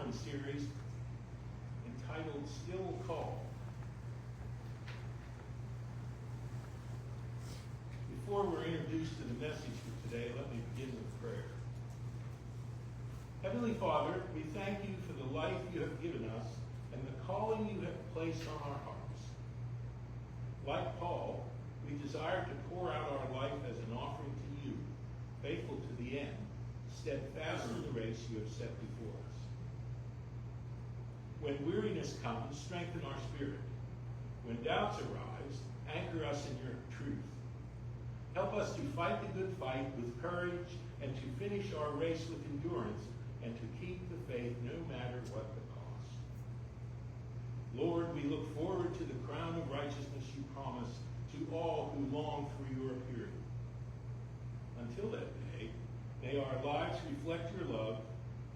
sermon series entitled Still Called. Before we're introduced to the message for today, let me begin with prayer. Heavenly Father, we thank you for the life you have given us and the calling you have placed on our hearts. Like Paul, we desire to pour out our life as an offering to you, faithful to the end, steadfast in the race you have set before us. When weariness comes, strengthen our spirit. When doubts arise, anchor us in your truth. Help us to fight the good fight with courage and to finish our race with endurance and to keep the faith no matter what the cost. Lord, we look forward to the crown of righteousness you promise to all who long for your appearing. Until that day, may our lives reflect your love,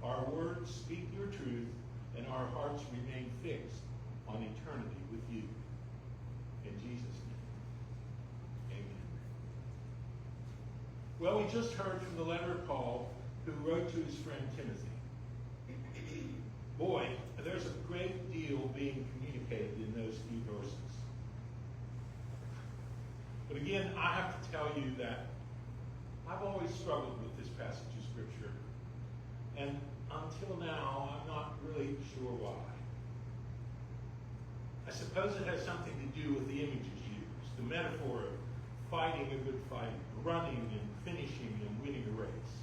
our words speak your truth, and our hearts remain fixed on eternity with you. In Jesus' name, amen. Well, we just heard from the letter of Paul, who wrote to his friend Timothy. Boy, there's a great deal being communicated in those few verses. But again, I have to tell you that I've always struggled with this passage of Scripture. And until now, I'm not really sure why. I suppose it has something to do with the images used, the metaphor of fighting a good fight, running and finishing and winning a race.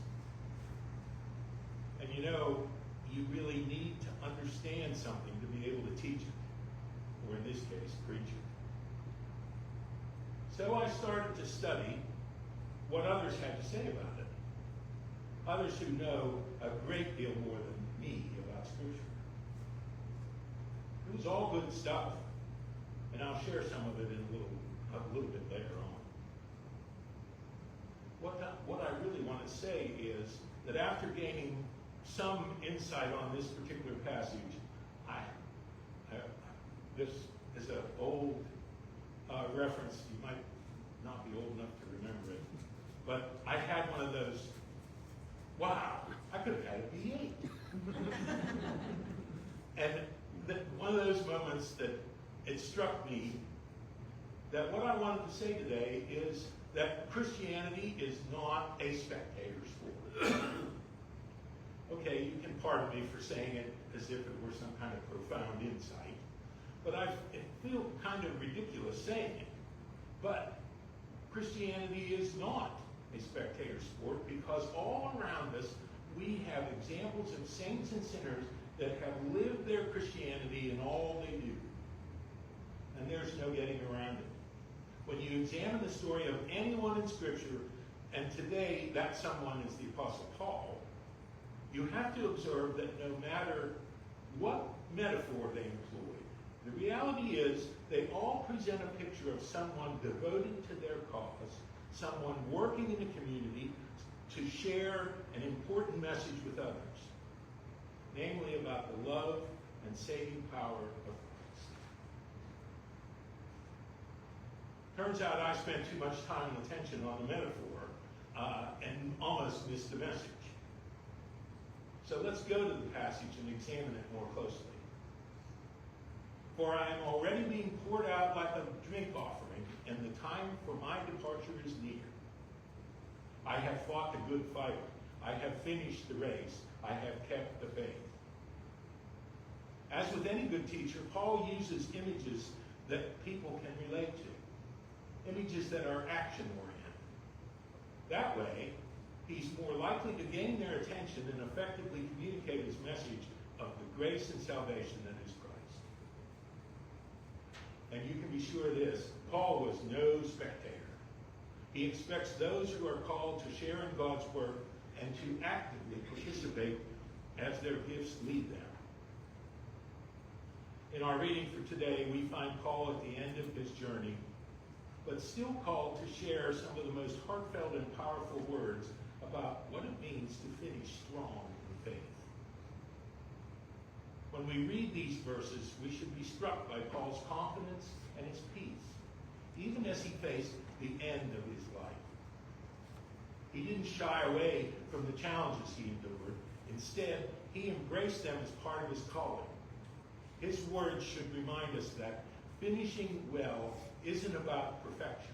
And you know, you really need to understand something to be able to teach it, or in this case, preach it. So I started to study what others had to say about it. Others who know a great deal more than me about Scripture. It was all good stuff, and I'll share some of it in a little bit later on. What I really want to say is that after gaining some insight on this particular passage, this is an old reference. You might not be old enough to remember it, but I had one of those, wow, I could have had a B8. And one of those moments that it struck me that what I wanted to say today is that Christianity is not a spectator sport. Okay, you can pardon me for saying it as if it were some kind of profound insight, but I feel kind of ridiculous saying it. But Christianity is not a spectator sport because all around us we have examples of saints and sinners that have lived their Christianity in all they do. And there's no getting around it. When you examine the story of anyone in Scripture, and today that someone is the Apostle Paul, you have to observe that no matter what metaphor they employ, the reality is they all present a picture of someone devoted to their cause, someone working in the community to share an important message with others, namely about the love and saving power of Christ. Turns out I spent too much time and attention on the metaphor and almost missed the message. So let's go to the passage and examine it more closely. For I am already being poured out like a drink offering, and the time for my departure is near. I have fought the good fight. I have finished the race. I have kept the faith. As with any good teacher, Paul uses images that people can relate to, images that are action-oriented. That way, he's more likely to gain their attention and effectively communicate his message of the grace and salvation that is Christ. And you can be sure of this, Paul was no spectator. He expects those who are called to share in God's work and to actively participate as their gifts lead them. In our reading for today, we find Paul at the end of his journey, but still called to share some of the most heartfelt and powerful words about what it means to finish strong in faith. When we read these verses, we should be struck by Paul's confidence and his peace, even as he faced the end of his life. He didn't shy away from the challenges he endured. Instead, he embraced them as part of his calling. His words should remind us that finishing well isn't about perfection.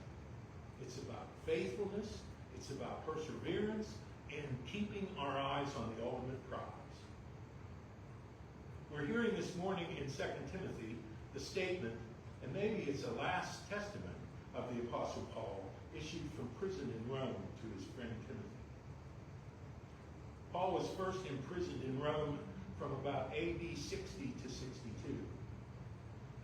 It's about faithfulness, it's about perseverance, and keeping our eyes on the ultimate prize. We're hearing this morning in 2 Timothy the statement, and maybe it's a last testament of the Apostle Paul, issued from prison in Rome to his friend Timothy. Paul was first imprisoned in Rome from about AD 60 to 62.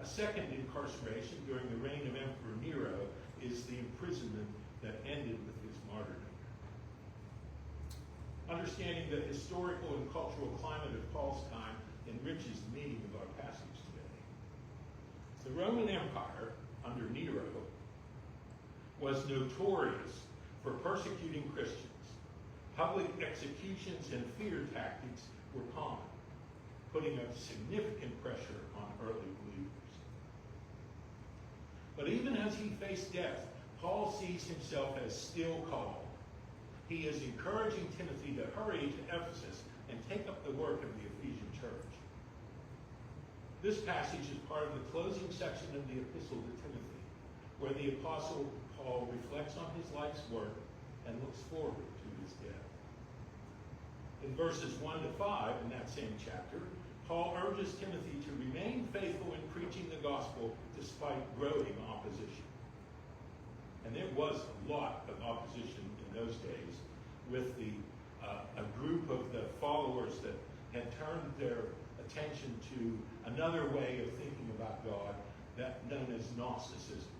A second incarceration during the reign of Emperor Nero is the imprisonment that ended with his martyrdom. Understanding the historical and cultural climate of Paul's time enriches the meaning of our passage today. The Roman Empire, under Nero, was notorious for persecuting Christians. Public executions and fear tactics were common, putting a significant pressure on early believers. But even as he faced death, Paul sees himself as still called. He is encouraging Timothy to hurry to Ephesus and take up the work of the Ephesian church. This passage is part of the closing section of the epistle to Timothy, where the Apostle Paul reflects on his life's work and looks forward to his death. In verses 1 to 5 in that same chapter, Paul urges Timothy to remain faithful in preaching the gospel despite growing opposition. And there was a lot of opposition in those days with a group of the followers that had turned their attention to another way of thinking about God, that known as Gnosticism.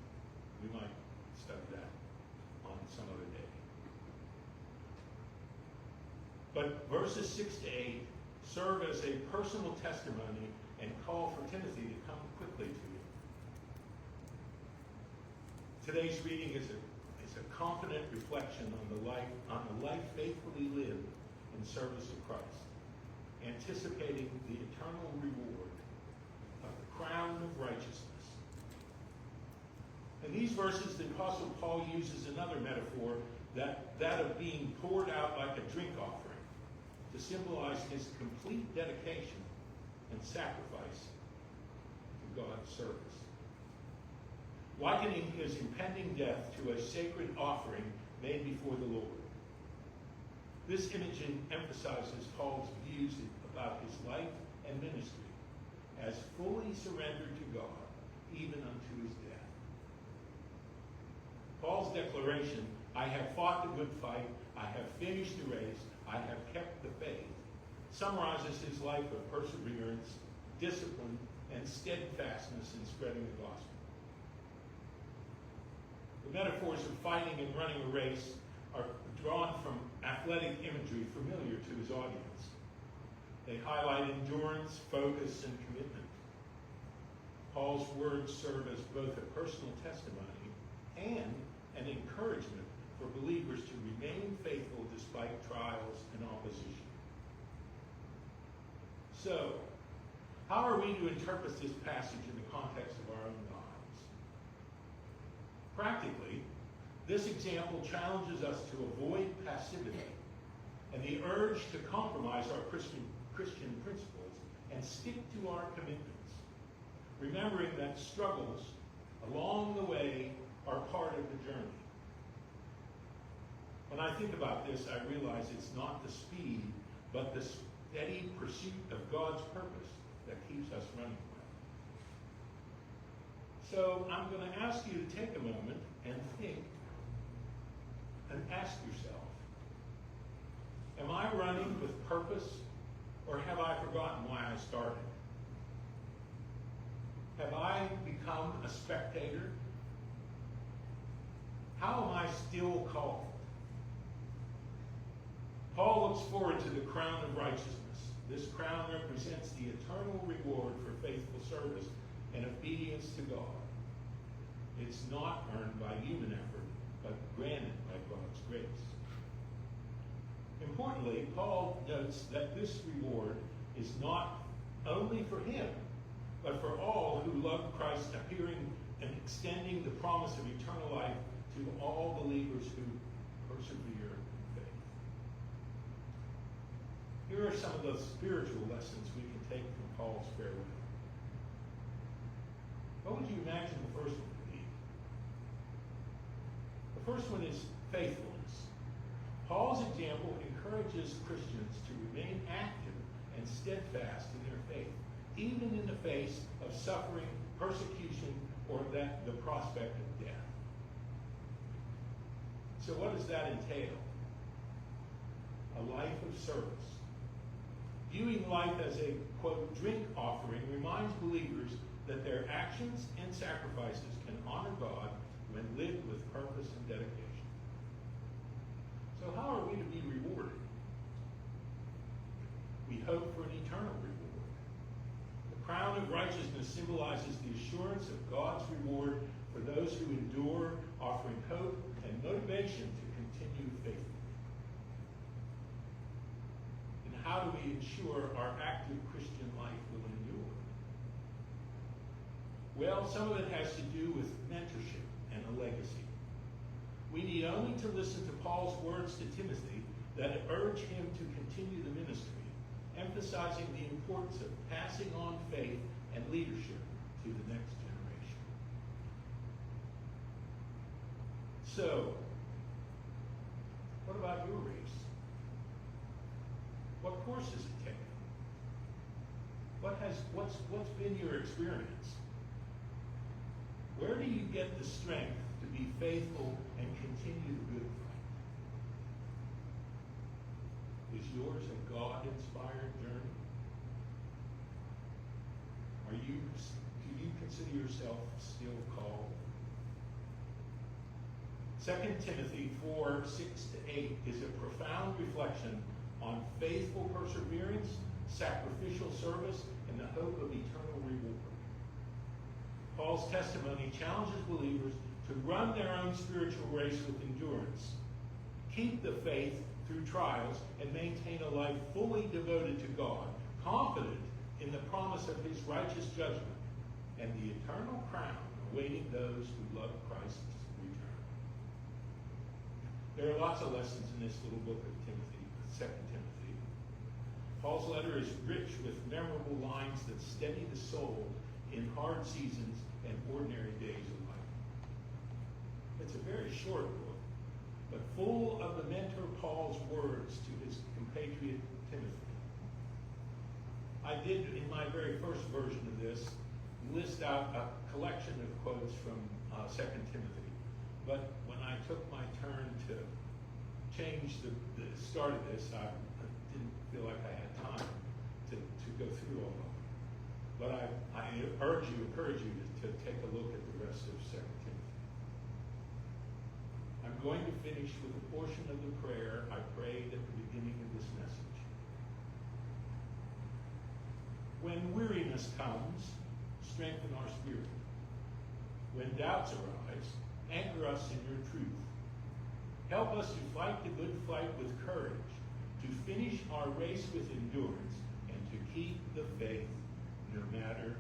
We might study that on some other day. But verses 6 to 8 serve as a personal testimony and call for Timothy to come quickly to him. Today's reading is a confident reflection on the life faithfully lived in service of Christ, anticipating the eternal reward of the crown of righteousness. In these verses, the Apostle Paul uses another metaphor, that of being poured out like a drink offering, to symbolize his complete dedication and sacrifice to God's service. Likening his impending death to a sacred offering made before the Lord. This imaging emphasizes Paul's views about his life and ministry as fully surrendered to God, even unto his death. Paul's declaration, "I have fought the good fight, I have finished the race, I have kept the faith," summarizes his life of perseverance, discipline, and steadfastness in spreading the gospel. The metaphors of fighting and running a race are drawn from athletic imagery familiar to his audience. They highlight endurance, focus, and commitment. Paul's words serve as both a personal testimony and an encouragement for believers to remain faithful despite trials and opposition. So, how are we to interpret this passage in the context of our own lives? Practically, this example challenges us to avoid passivity and the urge to compromise our Christian principles and stick to our commitments, remembering that struggles along the way are part of the journey. When I think about this, I realize it's not the speed, but the steady pursuit of God's purpose that keeps us running well. So I'm going to ask you to take a moment and think and ask yourself, am I running with purpose, or have I forgotten why I started? Have I become a spectator? How am I still called? Paul looks forward to the crown of righteousness. This crown represents the eternal reward for faithful service and obedience to God. It's not earned by human effort, but granted by God's grace. Importantly, Paul notes that this reward is not only for him, but for all who love Christ, appearing and extending the promise of eternal life to all believers who persevere in faith. Here are some of those spiritual lessons we can take from Paul's farewell. What would you imagine the first one to be? The first one is faithfulness. Paul's example encourages Christians to remain active and steadfast in their faith, even in the face of suffering, persecution, or the prospect of death. So what does that entail? A life of service. Viewing life as a, quote, drink offering reminds believers that their actions and sacrifices can honor God when lived with purpose and dedication. So how are we to be rewarded? We hope for an eternal reward. The crown of righteousness symbolizes the assurance of God's reward for those who endure, offering hope and motivation to continue faithfully. And how do we ensure our active Christian life will endure? Well, some of it has to do with mentorship and a legacy. We need only to listen to Paul's words to Timothy that urge him to continue the ministry, emphasizing the importance of passing on faith and leadership to the next generation. So, what about your race? What course is it taking? What's been your experience? Where do you get the strength to be faithful and continue the good fight? Is yours a God-inspired journey? Do you consider yourself still called? 2 Timothy 4:6-8 is a profound reflection on faithful perseverance, sacrificial service, and the hope of eternal reward. Paul's testimony challenges believers to run their own spiritual race with endurance, keep the faith through trials, and maintain a life fully devoted to God, confident in the promise of his righteous judgment and the eternal crown awaiting those who love Christ's return. There are lots of lessons in this little book of Timothy, 2 Timothy. Paul's letter is rich with memorable lines that steady the soul in hard seasons and ordinary days of life. It's a very short book, but full of the mentor Paul's words to his compatriot Timothy. I did, in my very first version of this, list out a collection of quotes from 2 Timothy. But when I took my turn to change the start of this, I didn't feel like I had time to go through all of them. But I encourage you to take a look at the rest of 2 Timothy. I'm going to finish with a portion of the prayer I prayed at the beginning of this message. When weariness comes, strengthen our spirit. When doubts arise, anchor us in your truth. Help us to fight the good fight with courage, to finish our race with endurance, and to keep the faith no matter